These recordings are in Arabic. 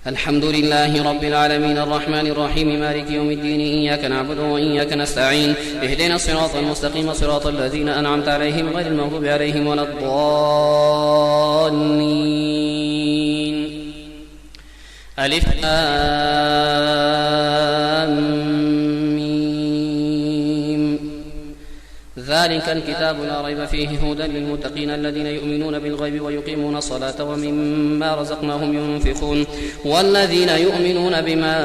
الحمد لله رب العالمين الرحمن الرحيم مالك يوم الدين إياك نعبد وإياك نستعين اهدنا الصراط المستقيم صراط الذين أنعمت عليهم غير المغضوب عليهم ولا الضالين. ألف آمين. ذلك الكتاب لا ريب فيه هدى للمتقين الذين يؤمنون بالغيب ويقيمون الصلاة ومما رزقناهم ينفقون والذين يؤمنون بما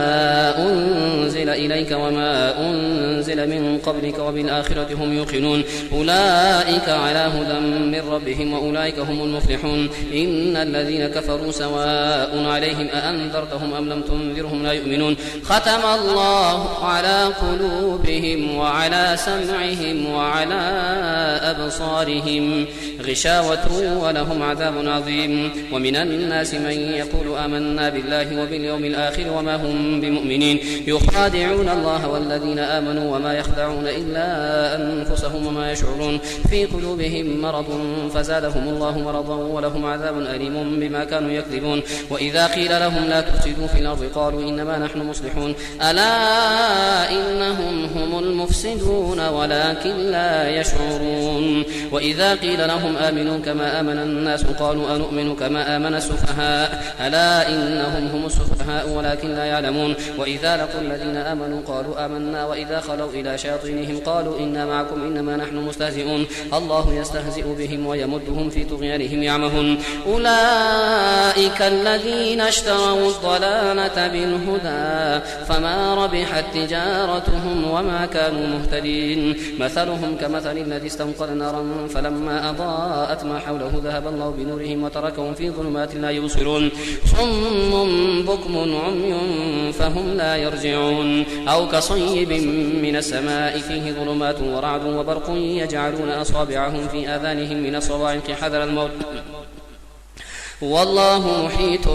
أنزل إليك وما أنزل من قبلك وبالآخرة هم يوقنون أولئك على هدى من ربهم وأولئك هم المفلحون. إن الذين كفروا سواء عليهم أأنذرتهم أم لم تنذرهم لا يؤمنون. ختم الله على قلوبهم وعلى سمعهم وعلى أبصارهم غشاوة ولهم عذاب عظيم. ومن الناس من يقول آمنا بالله وباليوم الآخر وما هم بمؤمنين يخادعون الله والذين آمنوا وما يخدعون إلا أنفسهم وما يشعرون. في قلوبهم مرض فزادهم الله مرضا ولهم عذاب أليم بما كانوا يكذبون. وإذا قيل لهم لا تفسدوا في الأرض قالوا إنما نحن مصلحون ألا إنهم هم المفسدون ولكن لا يشعرون. وإذا قيل لهم آمنوا كما آمن الناس قالوا أنؤمن كما آمن السفهاء ألا إنهم هم السفهاء ولكن لا يعلمون. وإذا لقوا الذين آمنوا قالوا آمنا وإذا خلوا إلى شياطينهم قالوا إنا معكم إنما نحن مستهزئون الله يستهزئ بهم ويمدهم في طغيانهم يعمهون. أولئك الذين اشتروا الضلالة بالهدى فما ربحت تجارتهم وما كانوا مهتدين. مثلهم كمثل الذي استنقذ نارا فلما أضاءت ما حوله ذهب الله بنورهم وتركهم في ظلمات لا يبصرون صم بكم عمي فهم لا يرجعون. أو كصيب من السماء فيه ظلمات ورعد وبرق يجعلون أصابعهم في آذانهم من الصواعق حذر الموت والله محيط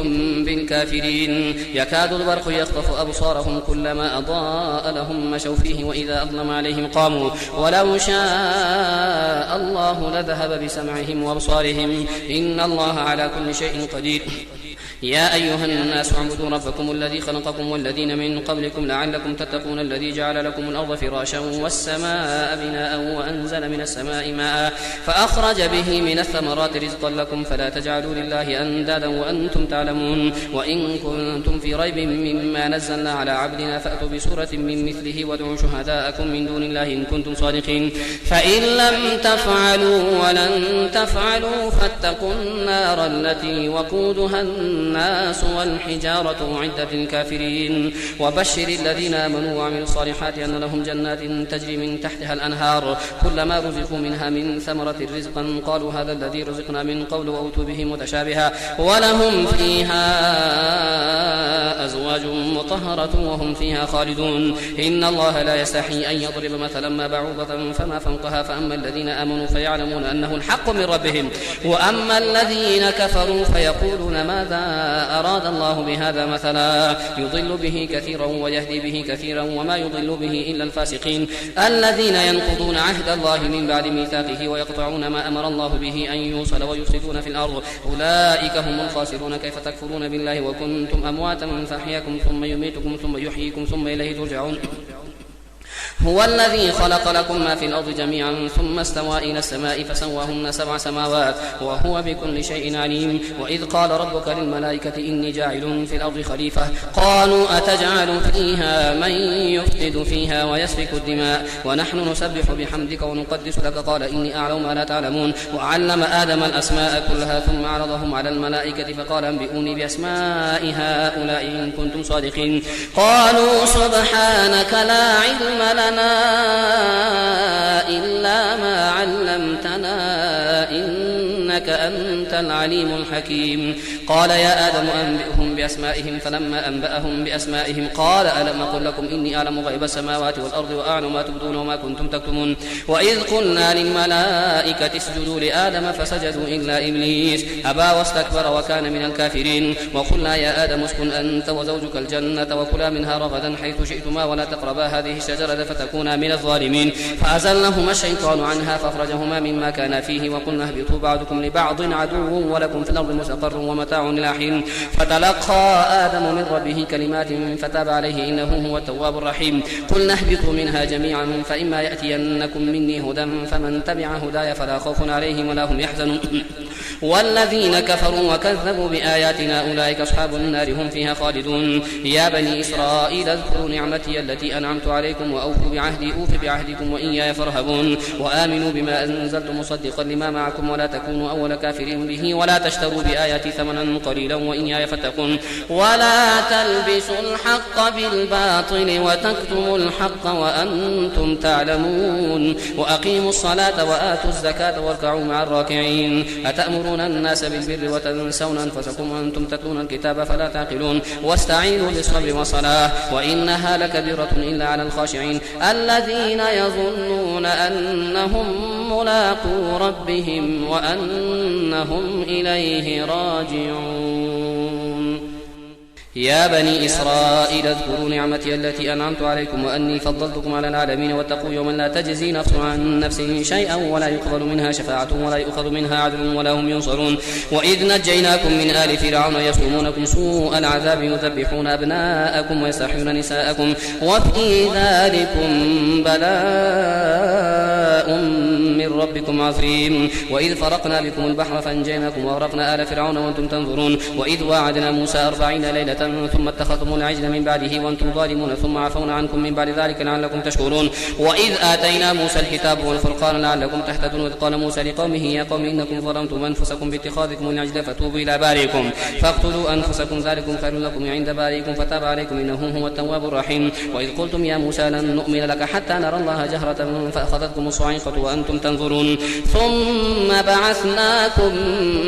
بالكافرين. يكاد البرق يخطف أبصارهم كلما أضاء لهم مشوا فيه وإذا أظلم عليهم قاموا ولو شاء الله لذهب بسمعهم وأبصارهم إن الله على كل شيء قدير. يا أيها الناس اعبدوا ربكم الذي خلقكم والذين من قبلكم لعلكم تتقون الذي جعل لكم الأرض فراشا والسماء بناء وأنزل من السماء ماء فأخرج به من الثمرات رزقا لكم فلا تجعلوا لله أندادا وأنتم تعلمون. وإن كنتم في ريب مما نزلنا على عبدنا فأتوا بسورة من مثله وادعوا شهداءكم من دون الله إن كنتم صادقين. فإن لم تفعلوا ولن تفعلوا فاتقوا النار التي وقودها الناس والحجارة أعدت للكافرين. وبشر الذين آمنوا وعملوا الصالحات أن لهم جنات تجري من تحتها الأنهار كلما رزقوا منها من ثمرة رزقا قالوا هذا الذي رزقنا من قبل وأوتوا به متشابها ولهم فيها أزواج مطهرة وهم فيها خالدون. إن الله لا يستحي أن يضرب مثلا ما بعوضة فما فوقها فأما الذين آمنوا فيعلمون أنه الحق من ربهم وأما الذين كفروا فيقولون ماذا أراد الله بهذا مثلا يضل به كثيرا ويهدي به كثيرا وما يضل به إلا الفاسقين الذين ينقضون عهد الله من بعد ميثاقه ويقطعون ما أمر الله به أن يوصل ويفسدون في الأرض أولئك هم الخاسرون. كيف تكفرون بالله وكنتم أمواتا فأحياكم ثم يميتكم ثم يحييكم ثم إليه ترجعون. هو الذي خلق لكم ما في الأرض جميعا ثم استوى إلى السماء فسواهن 7 سماوات وهو بكل شيء عليم. وإذ قال ربك للملائكة إني جاعل في الأرض خليفة قالوا أتجعل فيها من يفسد فيها ويسفك الدماء ونحن نسبح بحمدك ونقدس لك قال إني أعلم ما لا تعلمون. وعلم آدم الأسماء كلها ثم عرضهم على الملائكة فقال أنبئوني بأسماء هؤلاء إن كنتم صادقين. قالوا سبحانك لا علم لنا إلا ما علمتنا إنك أنت العليم الحكيم. قال يا آدم أنبئهم بأسمائهم فلما أنبأهم بأسمائهم قال ألم أقل لكم إني أعلم غيب السماوات والأرض وأعلم ما تبدون وما كنتم تكتمون. وإذ قلنا للملائكة اسجدوا لآدم فسجدوا إلا إبليس أبى واستكبر وكان من الكافرين. وقلنا يا آدم اسكن أنت وزوجك الجنة وكلا منها رغدا حيث شئتما ولا تقربا هذه الشجرة فتكونا من الظالمين. فأزلهما الشيطان عنها فأخرجهما مما كان فيه وقلنا اهبطوا بعضكم لبعض عدو ولكم في الأرض مستقر ومتاع إلى حين. فتلقى آدم من ربه كلمات فتاب عليه إنه هو التواب الرحيم. قلنا اهبطوا منها جميعا فإما يأتينكم مني هدى فمن تبع هداي فلا خوف عليهم ولا هم يحزنون. والذين كفروا وكذبوا بآياتنا أولئك أصحاب النار هم فيها خالدون. يا بني إسرائيل اذكروا نعمتي التي أنعمت عليكم وأوفوا بعهدي أوف بعهدكم وإياي فارهبون. وآمنوا بما أنزلت مصدقا لما معكم ولا تكونوا أول كافر به ولا تشتروا بآياتي ثمنا قليلا وإياي فاتقون. ولا تلبسوا الحق بالباطل وتكتموا الحق وأنتم تعلمون. وأقيموا الصلاة وآتوا الزكاة واركعوا مع الراكعين. أتأمرون الناس بالبر وتنسون أنفسكم وأنتم تتلون الكتاب فلا تعقلون. واستعينوا بالصبر والصلاة وإنها لكبيرة إلا على الخاشعين الذين يظنون أنهم ملاقو ربهم وأنهم إليه راجعون. يا بني إسرائيل اذكروا نعمتي التي أنعمت عليكم وأني فضلتكم على العالمين واتقوا يوما لا تجزي نفس عن نفس شيئا ولا يقبل منها شفاعة ولا يؤخذ منها عدل ولا هم ينصرون. وإذ نجيناكم من آل فرعون يسومونكم سوء العذاب يذبحون أبناءكم ويستحيون نساءكم وفي ذلكم بلاء من ربكم عظيم. وإذ فرقنا بكم البحر فأنجيناكم وأغرقنا آل فرعون وأنتم تنظرون. وإذ واعدنا موسى 40 ليلة ثم اتخذتم العجل من بعده وأنتم ظالمون ثم عفونا عنكم من بعد ذلك لعلكم تشكرون. وإذ آتينا موسى الكتاب والفرقان لعلكم تهتدون. وإذ قال موسى لقومه يا قوم إنكم ظلمتم أنفسكم باتخاذكم العجل فتوبوا إلى بارئكم فاقتلوا أنفسكم ذلكم خير لكم عند بارئكم فتاب عليكم إنه هو التواب الرحيم. وإذ قلتم يا موسى لن نؤمن لك حتى نرى الله جهرة فأخذتكم الصاعقة وأنتم تنظرون. ثم بعثناكم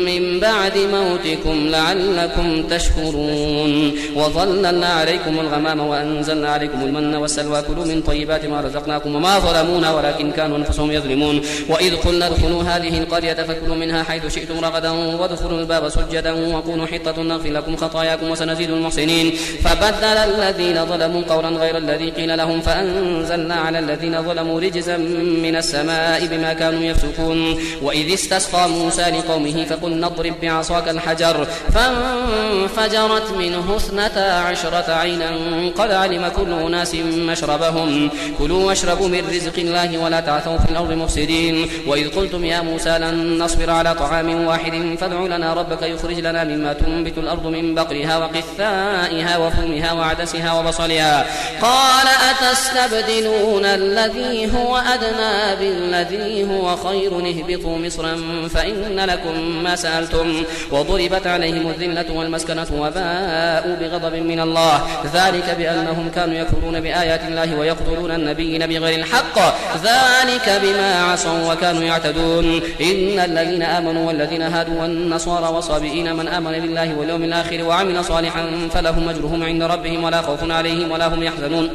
من بعد موتكم لعلكم تشكرون. وظللنا عليكم الغمام وأنزلنا عليكم المن والسلوى كلوا من طيبات ما رزقناكم وما ظلمونا ولكن كانوا أنفسهم يظلمون. وإذ قلنا ادخلوا هذه القرية فكلوا منها حيث شئتم رغدا وادخلوا الباب سجدا وقولوا حطة نغفر لكم خطاياكم وسنزيد المحسنين. فبدل الذين ظلموا قولا غير الذي قيل لهم فأنزلنا على الذين ظلموا رجزا من السماء بما كانوا يفسقون. وإذ استسقى موسى لقومه فقلنا اضرب بعصاك الحجر فانفجرت منه 12 عينا قد علم كل أناس مشربهم كلوا واشربوا من رزق الله ولا تعثوا في الأرض مفسدين. وإذ قلتم يا موسى لن نصبر على طعام واحد فادع لنا ربك يخرج لنا مما تنبت الأرض من بقلها وقثائها وفومها وعدسها وبصلها قال أتستبدلون الذي هو أدنى بالذي هو خير اهبطوا مصرا فإن لكم ما سألتم وضربت عليهم الذلة والمسكنة وباءوا بغضب من الله ذلك بأنهم كانوا يكفرون بآيات الله ويقتلون النبيين بغير الحق ذلك بما عصوا وكانوا يعتدون. إن الذين آمنوا والذين هادوا والنصارى والصابئين من آمن بالله واليوم الآخر وعمل صالحا فلهم أجرهم عند ربهم ولا خوف عليهم ولا هم يحزنون.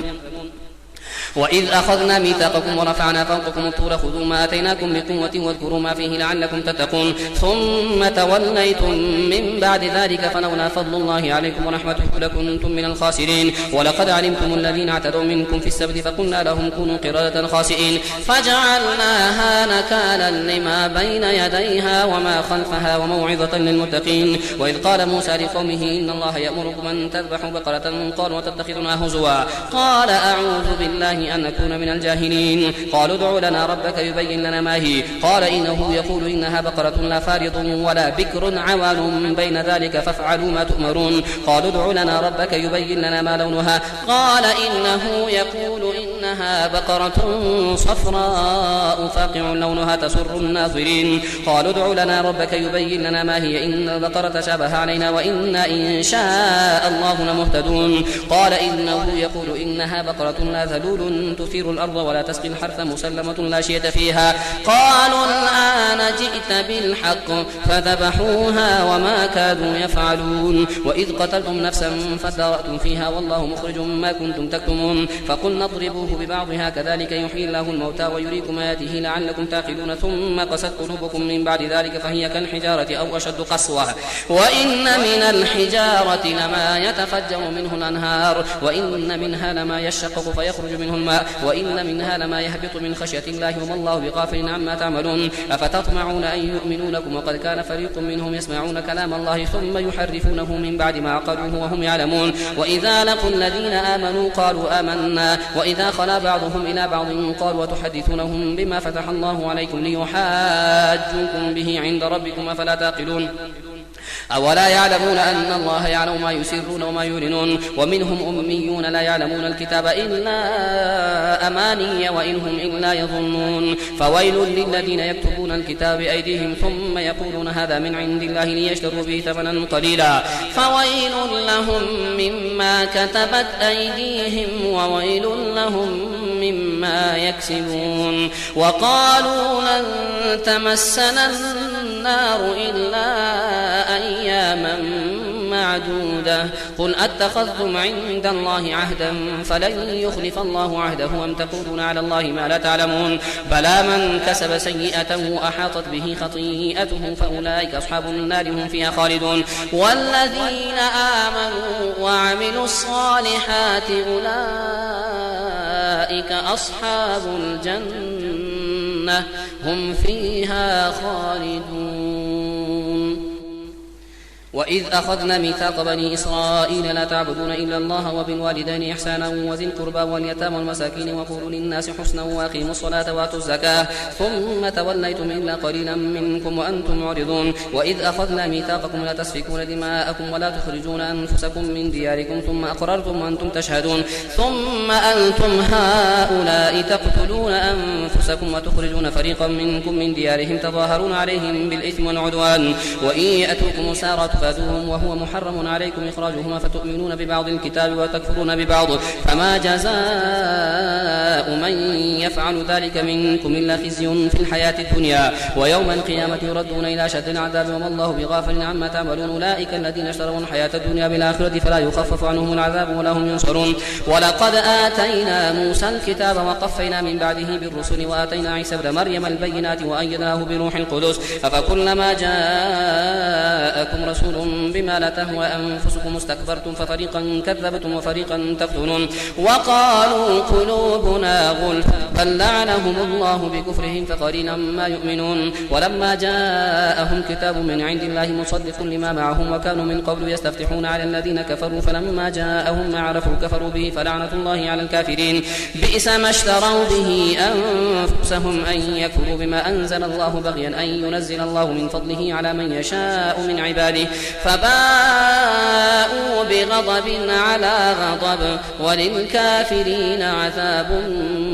وإذ أخذنا ميثاقكم ورفعنا فوقكم الطور خذوا ما آتيناكم بقوة واذكروا ما فيه لعلكم تتقون ثم توليتم من بعد ذلك فلولا فضل الله عليكم ورحمته لكنتم من الخاسرين. ولقد علمتم الذين اعتدوا منكم في السبت فقلنا لهم كونوا قردة خاسئين فجعلناها نكالا لما بين يديها وما خلفها وموعظة للمتقين. وإذ قال موسى لقومه إن الله يأمركم أن تذبحوا بقرة قالوا وتتخذنا هزوا قال أعوذ بالله أن نكون من الجاهلين. قالوا ادع لنا ربك يبين لنا ما هي قال إنه يقول إنها بقرة لا فارض ولا بكر عوان بين ذلك فافعلوا ما تؤمرون. قالوا ادع لنا ربك يبين لنا ما لونها قال إنه يقول إنها بقرة صفراء فاقع لونها تسر الناظرين. قالوا ادع لنا ربك يبين لنا ما هي إن البقرة شابه علينا وإنا إن شاء الله لمهتدون. قال إنه يقول إنها بقرة لا ذلول تثير الأرض ولا تسقي الحرث مسلمة لا شية فيها قالوا الآن جئت بالحق فذبحوها وما كادوا يفعلون. وإذ قتلتم نفسا فادارأتم فيها والله مخرج ما كنتم تكتمون فقلنا اضربوه ببعضها كذلك يحيي الله الموتى ويريكم آياته لعلكم تعقلون ثم قست قلوبكم من بعد ذلك فهي كالحجارة أو أشد قسوة وإن من الحجارة لما يتفجر منه الأنهار وإن منها لما يشقق فيخرج منه الماء وإن منها لما يهبط من خشية الله وما الله بغافل عما تعملون أفتطمعون أن يؤمنوا لكم وقد كان فريق منهم يسمعون كلام الله ثم يحرفونه من بعد ما عقلوه وهم يعلمون وإذا لقوا الذين آمنوا قالوا آمنا وإذا خلا بعضهم إلى بعض قالوا وتحدثونهم بما فتح الله عليكم ليحاجوكم به عند ربكم أفلا تعقلون أولا يعلمون أن الله يعلم ما يسرون وما يعلنون ومنهم أميون لا يعلمون الكتاب إلا أماني وإن هم إلا يظنون فويل للذين يكتبون الكتاب بأيديهم ثم يقولون هذا من عند الله ليشتروا به ثمنا قليلا فويل لهم مما كتبت أيديهم وويل لهم مما يكسبون وقالوا لن تمسنا النار إلا أياما معدودة قل أتخذتم عند الله عهدا فلن يخلف الله عهده أم تقولون على الله ما لا تعلمون بلى من كسب سيئة وأحاطت به خطيئته فأولئك أصحاب النار هم فيها خالدون والذين آمنوا وعملوا الصالحات أولئك أصحاب الجنة هم فيها خالدون وإذ أخذنا ميثاق بني إسرائيل لا تعبدون إلا الله وبالوالدين إحسانا وذي القربى واليتامى والمساكين وقولوا للناس حسنا وأقيموا الصلاة وآتوا الزكاة ثم توليتم إلا قليلا منكم وأنتم معرضون وإذ أخذنا ميثاقكم لا تسفكون دماءكم ولا تخرجون أنفسكم من دياركم ثم أقررتم وأنتم تشهدون ثم أنتم هؤلاء تقتلون أنفسكم وتخرجون فريقا منكم من ديارهم تظاهرون عليهم بالإثم والعدوان وإن يأتوكم سارة فادوهم وهو محرم عليكم إخراجهما فتؤمنون ببعض الكتاب وتكفرون ببعض فما جزاء من يفعل ذلك منكم إلا خزي في الحياة الدنيا ويوم القيامة يردون إلى أشد العذاب وما الله بغافل عما تعملون أولئك الذين اشتروا الحياة الدنيا بالآخرة فلا يخفف عنهم العذاب ولا هم ينصرون ولقد آتينا موسى الكتاب وقفينا من بعده بالرسل وآتينا عيسى ابن مريم البينات وأيدناه بروح القدس أفكلما جاءكم رسول بما لا تهوى أنفسكم استكبرتم ففريقا كذبتم وفريقا تقتلون وقالوا قلوبنا غلف بل لعنهم الله بكفرهم فقليلا ما يؤمنون ولما جاءهم كتاب من عند الله مصدق لما معهم وكانوا من قبل يستفتحون على الذين كفروا فلما جاءهم ما عرفوا كفروا به فلعنة الله على الكافرين بئس ما اشتروا به أنفسهم أن يكفروا بما أنزل الله بغيا أن ينزل الله من فضله على من يشاء من عباده فباءوا بغضب على غضب وللكافرين عذاب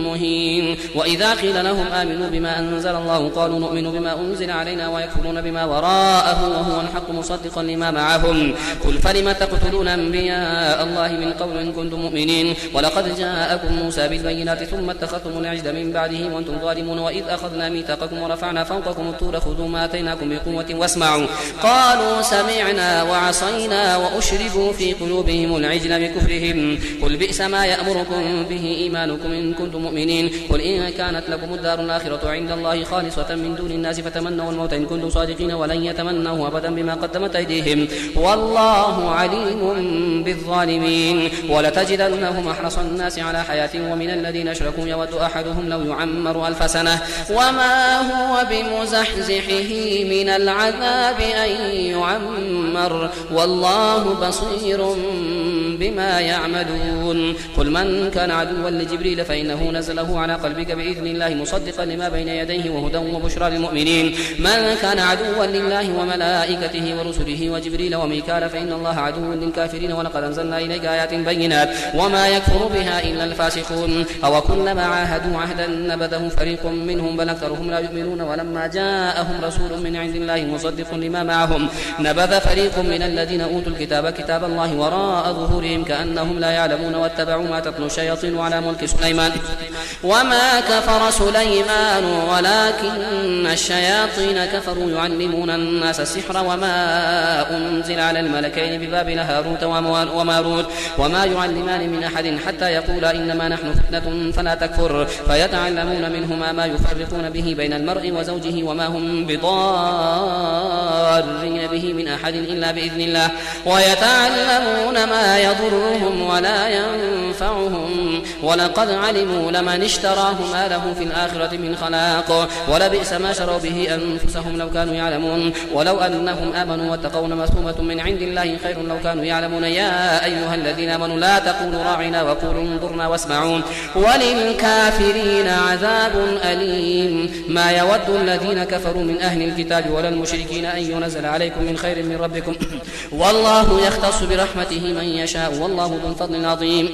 مهين وإذا قيل لهم آمنوا بما أنزل الله قالوا نؤمن بما أنزل علينا ويكفرون بما وراءه وهو الحق مصدقا لما معهم قل فلم تقتلون أنبياء الله من قبل إن كنتم مؤمنين ولقد جاءكم موسى بالبينات ثم اتخذتم العجل من بعده وأنتم ظالمون وإذ أخذنا ميثاقكم ورفعنا فوقكم الطور خذوا ما آتيناكم بقوة واسمعوا قالوا سمعنا وعصينا وأشربوا في قلوبهم العجل بكفرهم قل بئس ما يأمركم به إيمانكم إن كنتم مؤمنين قل إن كانت لكم الدار الآخرة عند الله خالصة من دون الناس فتمنوا الموت إن كنتم صادقين ولن يتمنوه أبدا بما قدمت أيديهم والله عليم بالظالمين ولتجدنهم أحرص الناس على حياة ومن الذين أشركوا يود أحدهم لو يعمر 1000 سنة وما هو بمزحزحه من العذاب أن يعمر والله بصير بما يعملون قل من كان عدوا لجبريل فإنه نزله على قلبك بإذن الله مصدقا لما بين يديه وهدى وبشرى للمؤمنين من كان عدوا لله وملائكته ورسله وجبريل وميكال فإن الله عدو للكافرين ولقد أنزلنا إليك آيات بينات وما يكفر بها إلا الفاسقون أو كلما عاهدوا عهدا نبذه فريق منهم بل أكثرهم لا يؤمنون ولما جاءهم رسول من عند الله مصدق لما معهم نبذ فريق من الذين أوتوا الكتاب كتاب الله وراء ظهورهم وجوههم كأنهم لا يعلمون واتبعوا ما تتلو الشياطين على ملك سليمان وما كفر سليمان ولكن الشياطين كفروا يعلمون الناس السحر وما أنزل على الملكين ببابل هاروت وماروت وما يعلمان من أحد حتى يقولا إنما نحن فتنة فلا تكفر فيتعلمون منهما ما يفرقون به بين المرء وزوجه وما هم بضارين به من أحد إلا بإذن الله ويتعلمون ما يضرهم ولا ينفعهم ولقد علموا لمن اشتراه ما له في الآخرة من خلاق ولبئس ما شروا به أنفسهم لو كانوا يعلمون ولو أنهم آمنوا واتقوا مثوبة من عند الله خير لو كانوا يعلمون يا أيها الذين آمنوا لا تقولوا راعنا وقولوا انظرنا واسمعوا وللكافرين عذاب أليم ما يود الذين كفروا من أهل الكتاب ولا المشركين أن ينزل عليكم من خير من ربكم والله يختص برحمته من يشاء والله ذو الفضل العظيم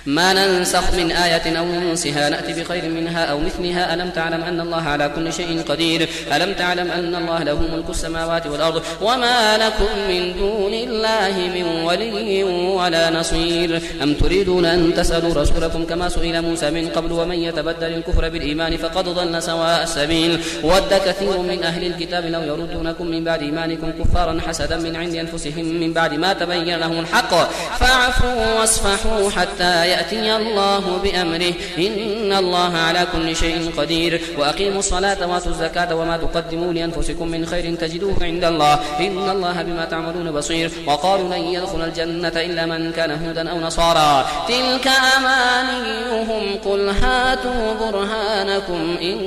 ما ننسخ من آية أو ننسها نأتي بخير منها أو مثلها ألم تعلم أن الله على كل شيء قدير ألم تعلم أن الله له ملك السماوات والأرض وما لكم من دون الله من ولي ولا نصير أم تريدون أن تسألوا رسولكم كما سئل موسى من قبل ومن يتبدل الكفر بالإيمان فقد ضل سواء السبيل ود كثير من أهل الكتاب لو يردونكم من بعد إيمانكم كفارا حسدا من عند أنفسهم من بعد ما تبين لهم الحق فاعفوا واصفحوا حتى يأتي الله بأمره إن الله على كل شيء قدير وأقيموا الصلاة وآتوا الزكاة وما تقدموا لأنفسكم من خير تجدوه عند الله إن الله بما تعملون بصير وقالوا لن يدخل الجنة إلا من كان هودا أو نصارى تلك أمانيهم قل هاتوا برهانكم إن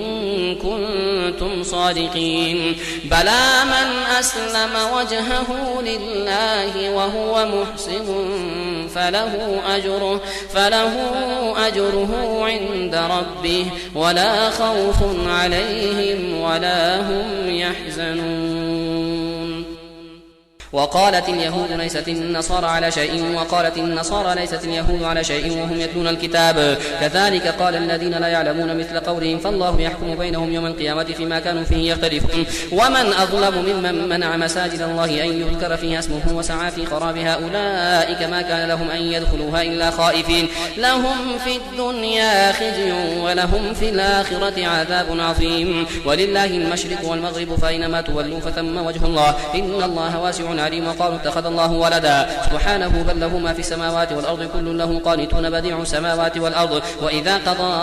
كنتم صادقين بلى من أسلم وجهه لله وهو محسن فله أجره عند ربه ولا خوف عليهم ولا هم يحزنون وقالت اليهود ليست النصارى على شيء وقالت النصارى ليست اليهود على شيء وهم يتلون الكتاب كذلك قال الذين لا يعلمون مثل قولهم فالله يحكم بينهم يوم القيامة فيما كانوا فيه يختلفون ومن أظلم ممن منع مساجد الله أن يذكر فيها اسمه وسعى في خرابها أولئك ما كان لهم أن يدخلوها إلا خائفين لهم في الدنيا خزي ولهم في الآخرة عذاب عظيم ولله المشرق والمغرب فأينما تولوا فثم وجه الله إن الله واسع عليم وقالوا اتخذ الله ولدا سبحانه بل له ما في السماوات والأرض كل له قانتون بديع السماوات والأرض وإذا قضى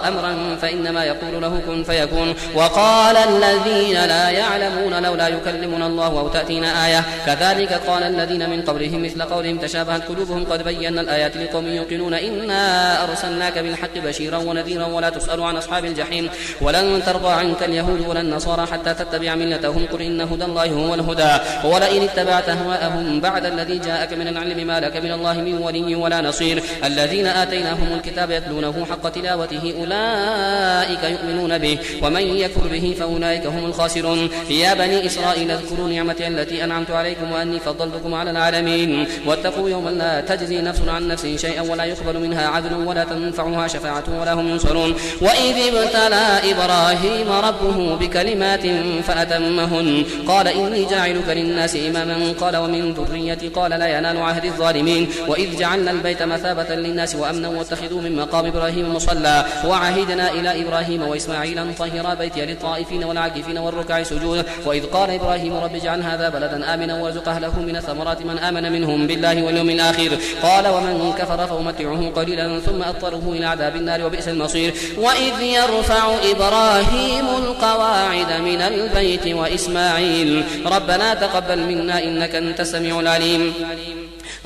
أمرا فإنما يقول له كن فيكون وقال الذين لا يعلمون لولا يكلمنا الله أو تأتينا آية كذلك قال الذين من قبلهم مثل قولهم تشابهت قلوبهم قد بينا الآيات لقوم يوقنون إنا أرسلناك بالحق بشيرا ونذيرا ولا تسأل عن أصحاب الجحيم ولن ترضى عنك اليهود ولا النصارى حتى تتبع ملتهم قل إن هدى الله هو الهدى ولئن اتبعت أهواءهم بعد الذي جاءك من العلم ما لك من الله من ولي ولا نصير الذين آتيناهم الكتاب يتلونه حق تلاوته أولئك يؤمنون به ومن يكفر به فأولئك هم الخاسرون يا بني إسرائيل اذكروا نعمتي التي أنعمت عليكم وأني فضلتكم على العالمين واتقوا يوما لا تجزي نفس عن نفس شيئا ولا يقبل منها عدل ولا تنفعها شفاعة ولا هم ينصرون وإذ ابتلى إبراهيم ربه بكلمات فأتمهن قال إني جاعلك للناس إماما قال ومن ذريتي قال لا ينال عهد الظالمين وإذ جعلنا البيت مثابة للناس وأمنا واتخذوا من مقام إبراهيم مصلى وعهدنا إلى إبراهيم وإسماعيل أن طهرا بيتي للطائفين والعاكفين والركع سجود وإذ قال إبراهيم رب اجعل هذا بلدا آمنا وارزق أهله من الثمرات من آمن منهم بالله واليوم الآخر قال ومن كفر فأمتعه قليلا ثم أضطره إلى عذاب النار وبئس المصير وإذ يرفع إبراهيم القواعد من البيت وإسماعيل ربنا تقبل منا إنك أنت السميع العليم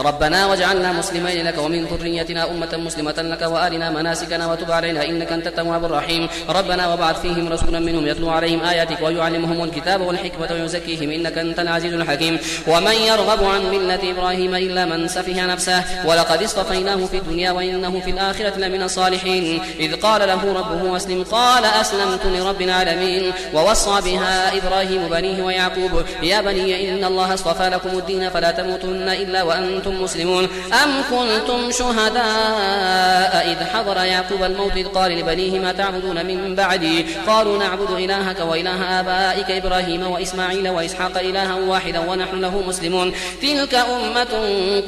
ربنا واجعلنا مسلمين لك ومن ذريتنا أمة مسلمة لك وأرنا مناسكنا وتب علينا إنك أنت التواب الرحيم ربنا وابعث فيهم رسولا منهم يتلو عليهم آياتك ويعلمهم الكتاب والحكمة ويزكيهم إنك أنت العزيز الحكيم ومن يرغب عن ملة إبراهيم إلا من سفه نفسه ولقد اصطفيناه في الدنيا وإنه في الآخرة لمن الصالحين إذ قال له ربه أسلم قال أسلمت لرب العالمين ووصى بها إبراهيم بنيه ويعقوب يا بني إن الله اصطفى لكم الدين فلا تموتن إلا وأنتم وأنتم مسلمون أم كنتم شهداء إذ حضر يعقوب الموت إذ قال لبنيه ما تعبدون من بعدي قالوا نعبد إلهك وإله آبائك إبراهيم وإسماعيل وإسحاق إلها واحدا ونحن له مسلمون تلك أمة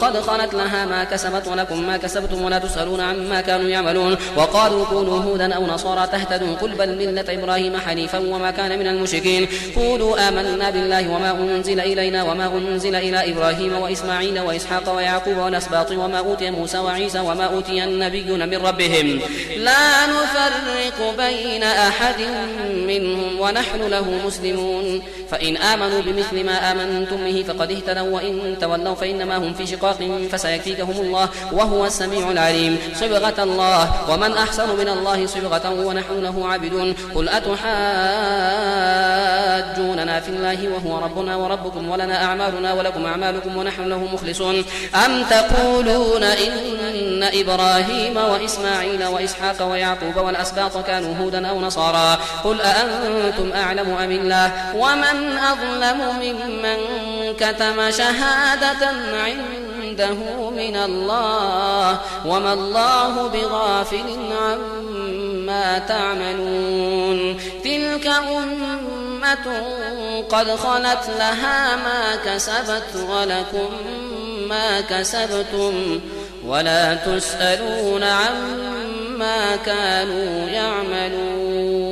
قد خلت لها ما كسبت ولكم ما كسبتم ولا تسألون عما كانوا يعملون وقالوا كونوا هودا أو نصارى تهتدوا قل بل ملة إبراهيم حنيفا وما كان من المشركين قولوا آمنا بالله وما أنزل إلينا وما أنزل إلى إبراهيم وإسماعيل وإسحاق ويعقوب والأسباط وما أوتي موسى وعيسى وما أوتي النبيون من ربهم لا نفرق بين أحد منهم ونحن له مسلمون فإن آمنوا بمثل ما آمنتم به فقد اهتدوا وإن تولوا فإنما هم في شقاق فسيكفيكهم الله وهو السميع العليم صبغة الله ومن أحسن من الله صبغة ونحن له عابدون قل أتحاجوننا في الله وهو ربنا وربكم ولنا أعمالنا ولكم أعمالكم ونحن له مخلصون أم تقولون إن إبراهيم وإسماعيل وإسحاق ويعقوب والأسباط كانوا هودا أو نصارى قل أأنتم أعلم أم الله ومن أظلم ممن كتم شهادة عنده من الله وما الله بغافل عما تعملون تلك أمة قد خلت لها ما كسبت ولكم ما كسبتم ولا تسألون عما كانوا يعملون